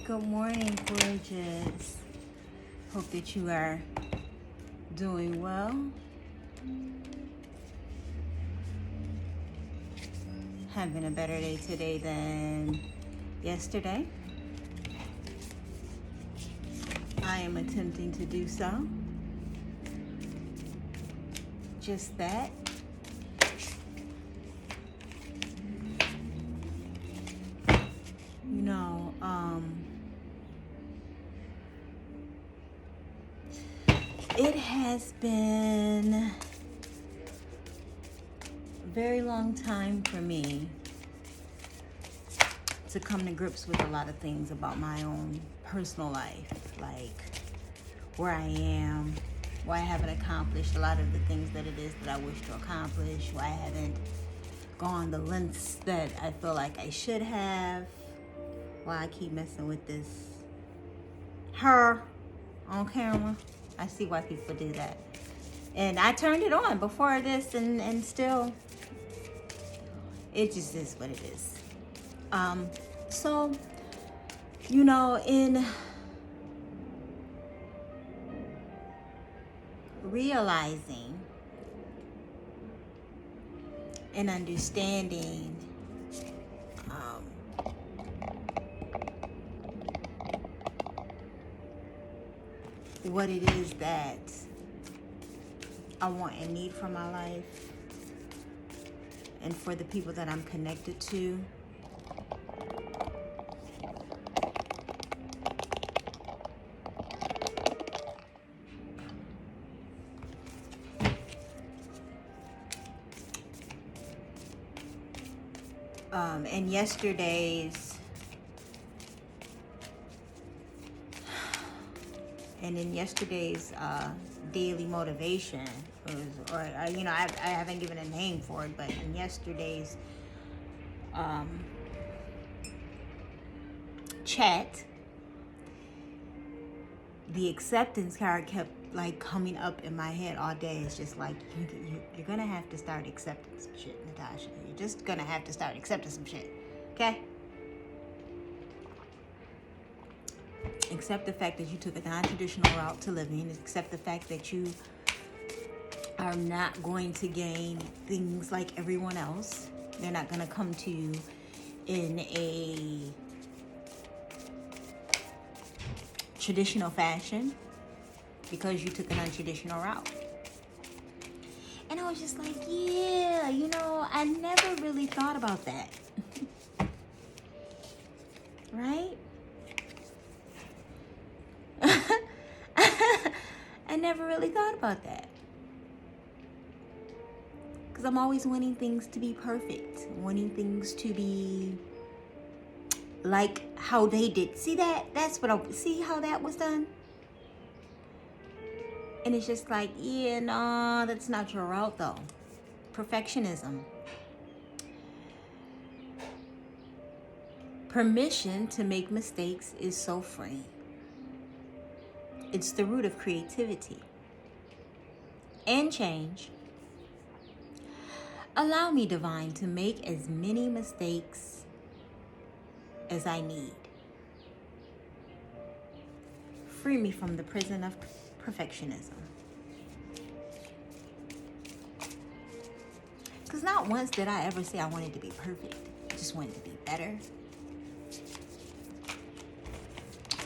Good morning, gorgeous. Hope that you are doing well. Having a better day today than yesterday. I am attempting to do so. Just that. You know, it has been a very long time for me to come to grips with a lot of things about my own personal life, like where I am, why I haven't accomplished a lot of the things that it is that I wish to accomplish, why I haven't gone the lengths that I feel like I should have, why I keep messing with this her on camera. I see why people do that. And I turned it on before this and still, it just is what it is. So, you know, in realizing and understanding what it is that I want and need for my life and for the people that I'm connected to, and in yesterday's daily motivation you know, I haven't given a name for it, but in yesterday's chat, the acceptance card kept like coming up in my head all day. It's just like, you're gonna have to start accepting some shit, Natasha. You're just gonna have to start accepting some shit, okay? Accept the fact that you took a non-traditional route to living. Accept the fact that you are not going to gain things like everyone else. They're not going to come to you in a traditional fashion because you took a non-traditional route. And I was just like, yeah, you know, I never really thought about that. Right? I never really thought about that. Because I'm always wanting things to be perfect. Wanting things to be like how they did. See that? See how that was done? And it's just like, yeah, no, that's not your route though. Perfectionism. Permission to make mistakes is so free. It's the root of creativity and change. Allow me, divine, to make as many mistakes as I need. Free me from the prison of perfectionism. Because not once did I ever say I wanted to be perfect. I just wanted to be better.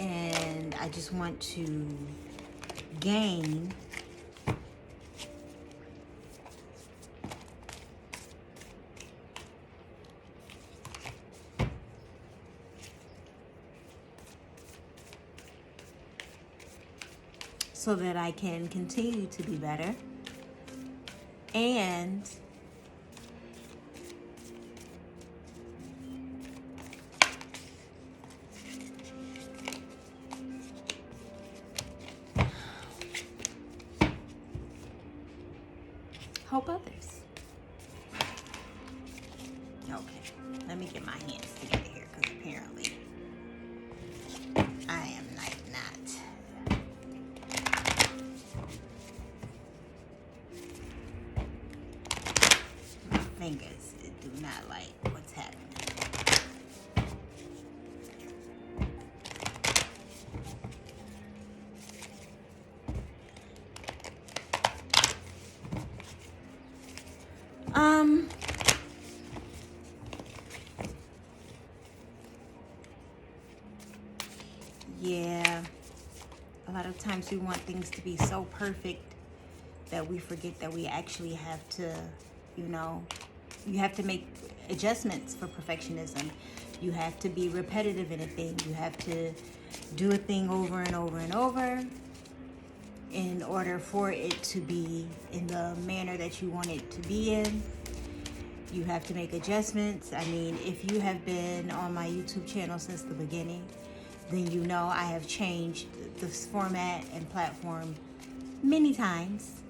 And I just want to gain so that I can continue to be better and help others. Okay, let me get my hands together here because apparently I am not. My fingers do not like what's happening. Yeah, a lot of times we want things to be so perfect that we forget that we actually have to, you have to make adjustments for perfectionism. You have to be repetitive in a thing. You have to do a thing over and over and over in order for it to be in the manner that you want it to be in. You have to make adjustments. I mean, if you have been on my YouTube channel since the beginning, then you know I have changed this format and platform many times,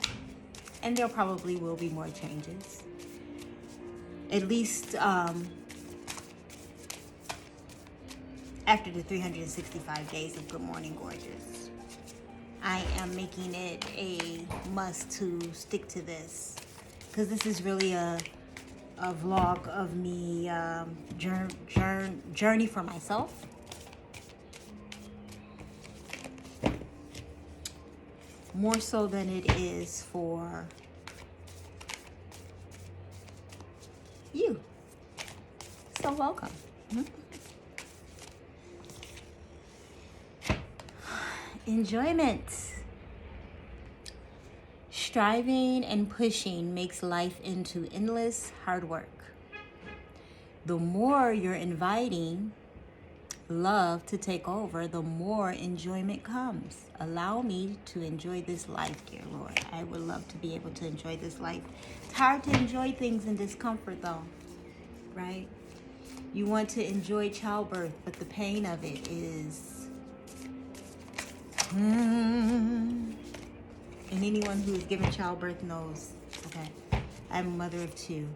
and there probably will be more changes. At least after the 365 days of Good Morning Gorgeous. I am making it a must to stick to this, because this is really a vlog of me journey for myself. More so than it is for you. So welcome. Enjoyment. Striving and pushing makes life into endless hard work. The more you're inviting love to take over, the more enjoyment comes. Allow me to enjoy this life, dear Lord. I would love to be able to enjoy this life. It's hard to enjoy things in discomfort, though, right? You want to enjoy childbirth, but the pain of it is... And anyone who has given childbirth knows, okay? I'm a mother of two.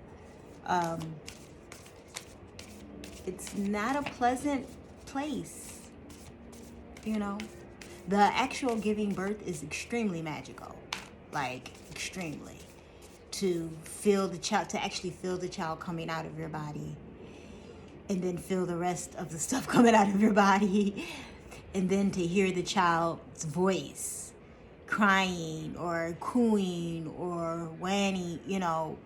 It's not a pleasant place, you know? The actual giving birth is extremely magical, like extremely. To feel the child, to actually feel the child coming out of your body, and then feel the rest of the stuff coming out of your body, and then to hear the child's voice crying or cooing or whining,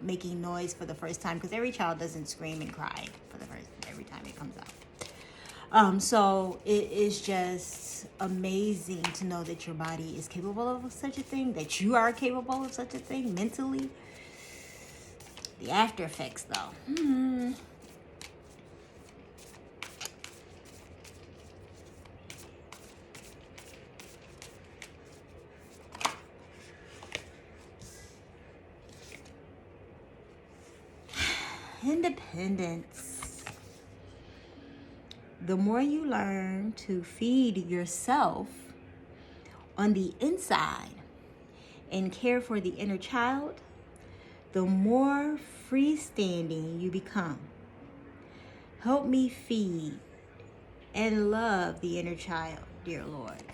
making noise for the first time, because every child doesn't scream and cry for the first every time it comes out. So it is just amazing to know that your body is capable of such a thing, that you are capable of such a thing mentally. The after effects, though. Independence. The more you learn to feed yourself on the inside and care for the inner child, the more freestanding you become. Help me feed and love the inner child, dear Lord.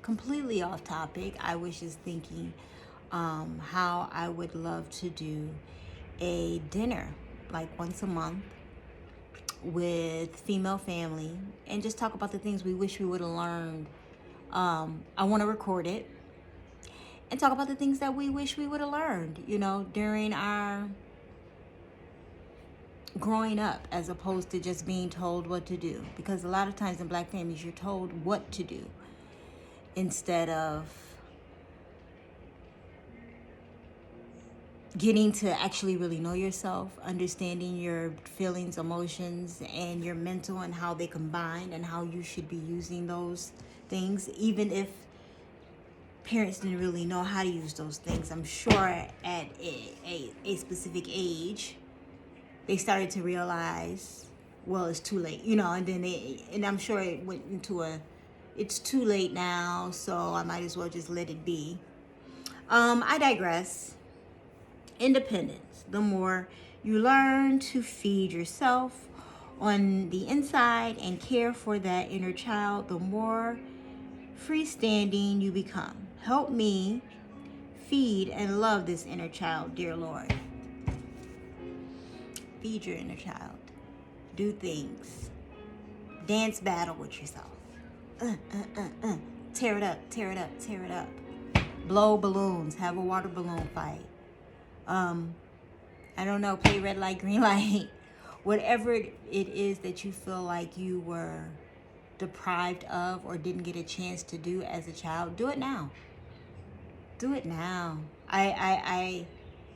Completely off topic. I was just thinking how I would love to do a dinner like once a month with female family and just talk about the things we wish we would have learned. I want to record it and talk about the things that we wish we would have learned, during our growing up, as opposed to just being told what to do. Because a lot of times in Black families, you're told what to do instead of getting to actually really know yourself, understanding your feelings, emotions, and your mental, and how they combine, and how you should be using those things. Even if parents didn't really know how to use those things, I'm sure at a specific age, they started to realize, well, it's too late, and then and I'm sure it went into it's too late now, so I might as well just let it be. I digress. Independence. The more you learn to feed yourself on the inside and care for that inner child, the more freestanding you become. Help me feed and love this inner child, dear Lord. Feed your inner child. Do things. Dance battle with yourself. Tear it up, tear it up, tear it up. Blow balloons. Have a water balloon fight. I don't know, play red light, green light. Whatever it is that you feel like you were deprived of or didn't get a chance to do as a child, do it now. Do it now. I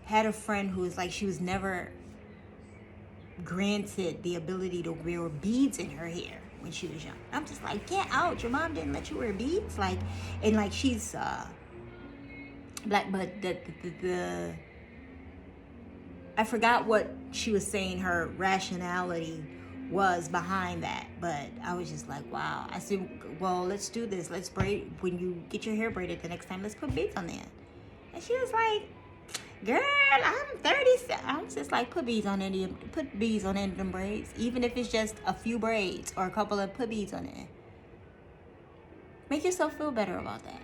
had a friend who was like, she was never granted the ability to wear beads in her hair when she was young. I'm just like, get out. Your mom didn't let you wear beads? Like, and like she's black, but the I forgot what she was saying her rationality was behind that, but I was just like, wow. I said, well, let's do this. Let's braid, when you get your hair braided the next time, let's put beads on there. And she was like, girl, I'm 37. I was just like, put beads on any of them braids, even if it's just a few braids or a couple of put beads on it. Make yourself feel better about that.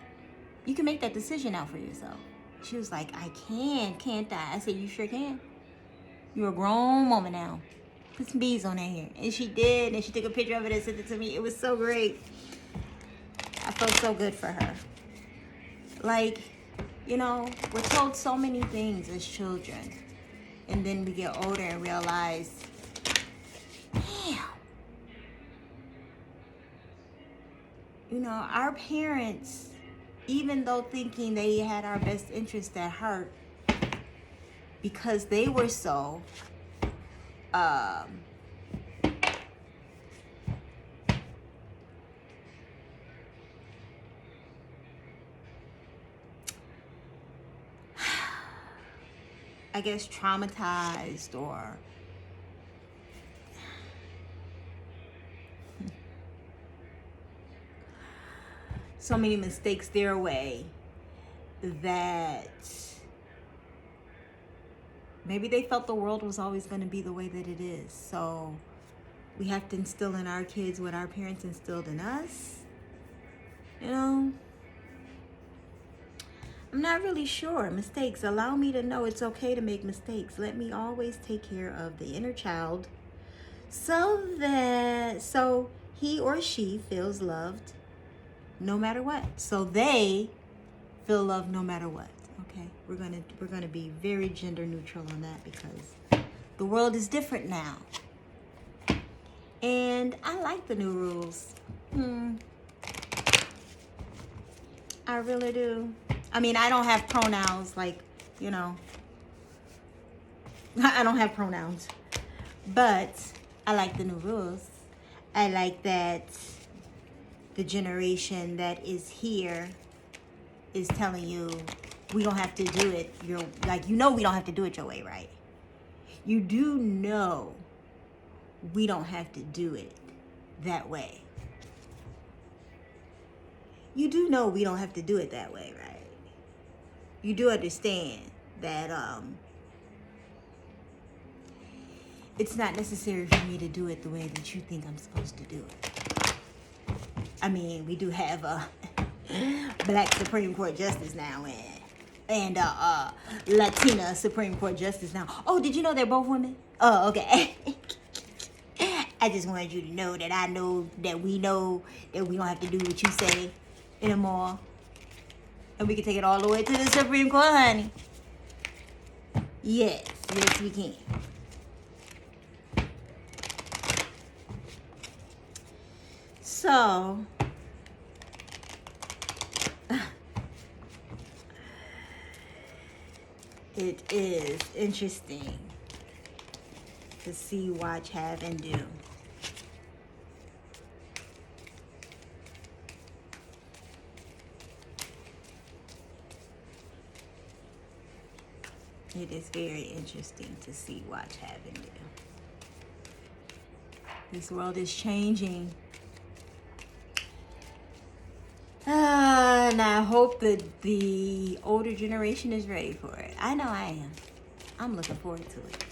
You can make that decision out for yourself. She was like, I can't I? I said, you sure can. You're a grown woman now. Put some beads on that hair. And she did, and she took a picture of it and sent it to me. It was so great. I felt so good for her. Like, you know, we're told so many things as children. And then we get older and realize, damn. You know, our parents, even though thinking they had our best interest at heart, because they were so I guess traumatized or so many mistakes their way that maybe they felt the world was always going to be the way that it is. So we have to instill in our kids what our parents instilled in us. You know, I'm not really sure. Mistakes. Allow me to know it's okay to make mistakes. Let me always take care of the inner child so he or she feels loved no matter what. So they feel loved no matter what. Okay, we're gonna be very gender neutral on that because the world is different now. And I like the new rules. I really do. I mean, I don't have pronouns, like, you know. I don't have pronouns. But I like the new rules. I like that the generation that is here is telling you we don't have to do it we don't have to do it your way, right? You do know we don't have to do it that way. You do know we don't have to do it that way, right? You do understand that it's not necessary for me to do it the way that you think I'm supposed to do it. I mean, we do have a Black Supreme Court Justice now and Latina Supreme Court Justice now. Oh, did you know they're both women? Oh, okay. I just wanted you to know that I know that we don't have to do what you say anymore. And we can take it all the way to the Supreme Court, honey. Yes, we can. So, it is interesting to see, watch, have, and do. It is very interesting to see, watch, have, and do. This world is changing. And I hope that the older generation is ready for it. I know I am. I'm looking forward to it.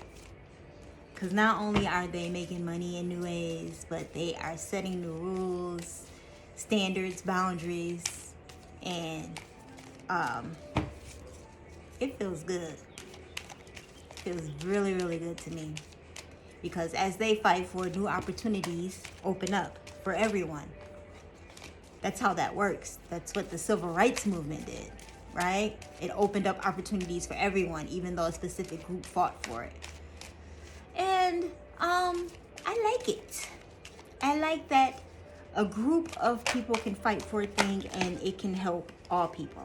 Because not only are they making money in new ways, but they are setting new rules, standards, boundaries, and it feels good. Feels really, really good to me, because as they fight for new opportunities open up for everyone. That's how that works. That's what the civil rights movement did, right? It opened up opportunities for everyone, even though a specific group fought for it. And I like it. I like that A group of people can fight for a thing, and it can help all people.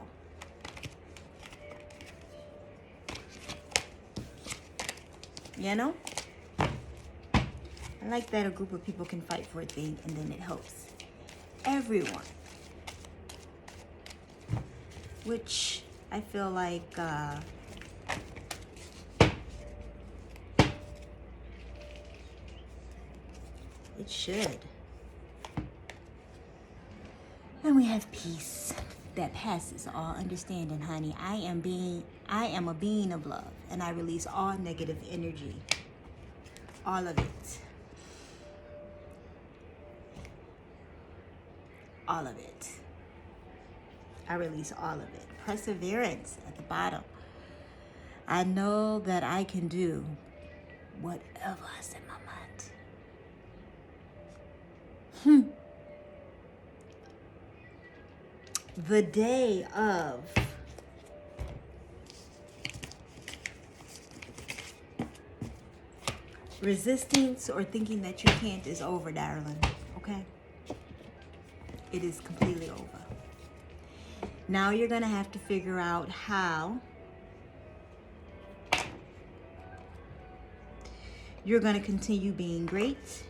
You know? I like that a group of people can fight for a thing, and then it helps everyone. Which I feel like it should. And we have peace that passes all understanding, honey. I am a being of love, and I release all negative energy. All of it. All of it. I release all of it. Perseverance at the bottom. I know that I can do whatever I set my mind to. The day of resistance or thinking that you can't is over, darling. Okay? It is completely over. Now you're going to have to figure out how you're going to continue being great.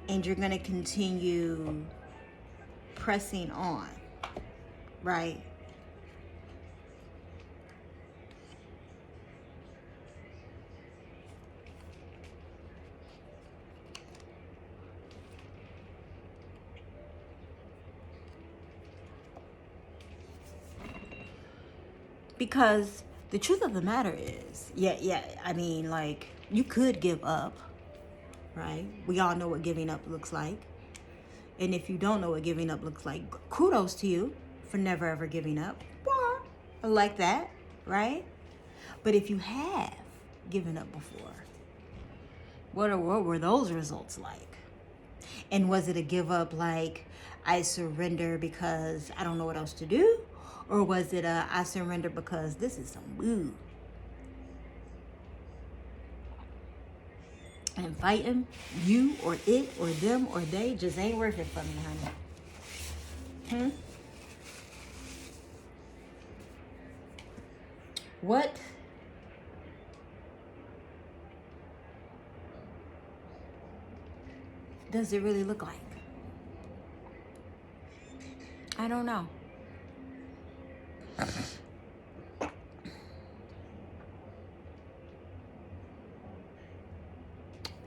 And you're going to continue pressing on, right? Because the truth of the matter is, I mean, like, you could give up. Right? We all know what giving up looks like. And if you don't know what giving up looks like, kudos to you for never ever giving up. Well, I like that, right? But if you have given up before, what were those results like? And was it a give up like, I surrender because I don't know what else to do? Or was it a, I surrender because this is some boo? And fighting you or it or them or they just ain't worth it for me, honey. What does it really look like? I don't know.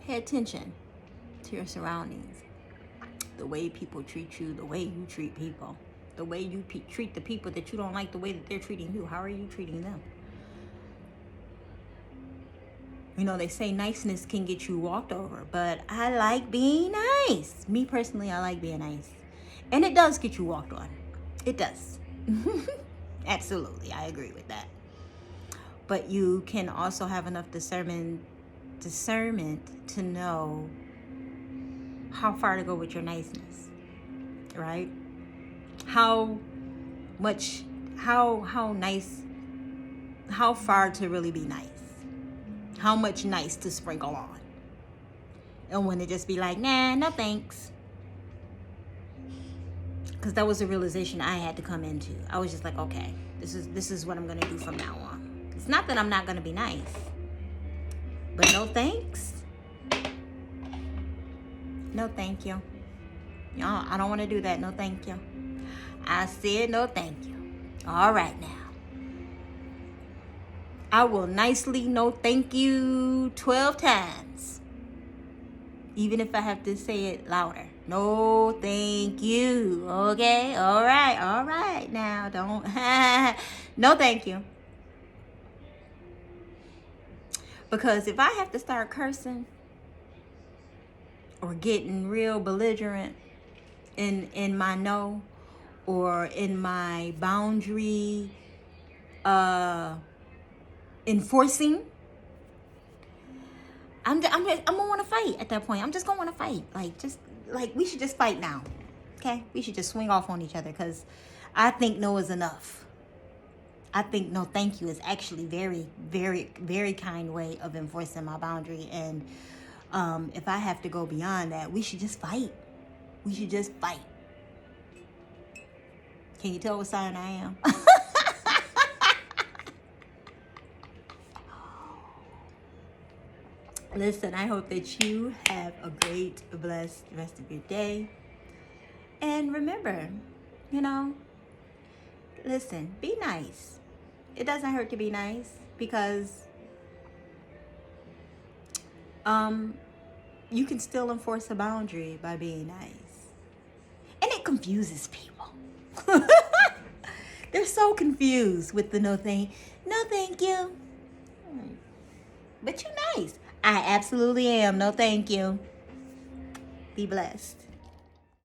Pay attention to your surroundings. The way people treat you, the way you treat people, the way you treat the people that you don't like, the way that they're treating you. How are you treating them? You know, they say niceness can get you walked over, but I like being nice. Me personally, I like being nice. And it does get you walked on. It does. Absolutely, I agree with that. But you can also have enough discernment to know how far to go with your niceness, right? How far to really be nice, how much nice to sprinkle on, and when to just be like, nah, no thanks. Because that was a realization I had to come into. I was just like, okay, this is what I'm gonna do from now on. It's not that I'm not gonna be nice, but no thanks. No thank you. Y'all, I don't want to do that. No thank you. I said no thank you. All right now. I will nicely no thank you 12 times. Even if I have to say it louder. No thank you. Okay? All right. Now, don't. No thank you. Because if I have to start cursing or getting real belligerent in my no or in my boundary enforcing, I'm gonna want to fight at that point. I'm just gonna want to fight. Like we should just fight now. Okay? We should just swing off on each other because I think no is enough. I think no thank you is actually very, very, very kind way of enforcing my boundary and If I have to go beyond that, we should just fight. We should just fight. Can you tell what sign I am? Listen, I hope that you have a great, blessed rest of your day. And remember, listen, be nice. It doesn't hurt to be nice, because you can still enforce a boundary by being nice. And it confuses people. They're so confused with the no thank you. But you're nice. I absolutely am. No thank you. Be blessed.